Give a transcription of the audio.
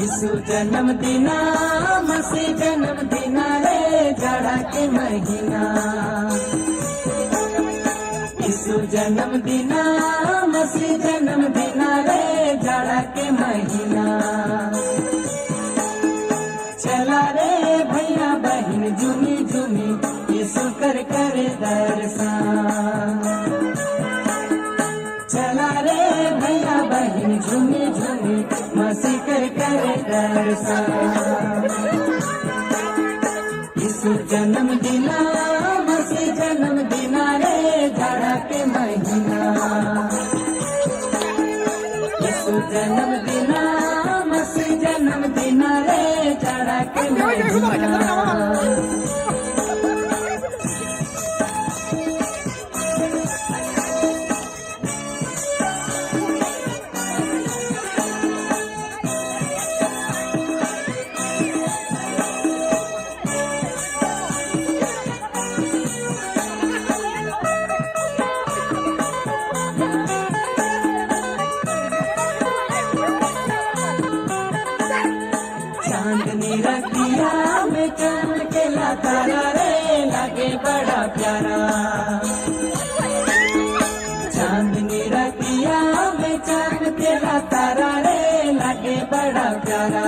यीशु जन्मदिना मसीह जन्मदिना रे जाड़ा के महीना। यीशु जन्मदिना मसीह जन्मदिना रे जाड़ा के महीना। चला रे भैया बहन झूमी झूमी यीशु कर दर्शन। चला रे भैया बहन झूमी झूमी मसीह कर दर्शन। यीशु जन्मदिना मसीह जन्मदिना रे जाड़ा के महीना। यीशु जन्मदिना मसीह जन्मदिना रे जाड़ा के महीना। चांदनी रतिया में चमकेला तारा रे लगे बड़ा प्यारा। चांदनी रतिया में चमकेला तारा रे लगे बड़ा प्यारा।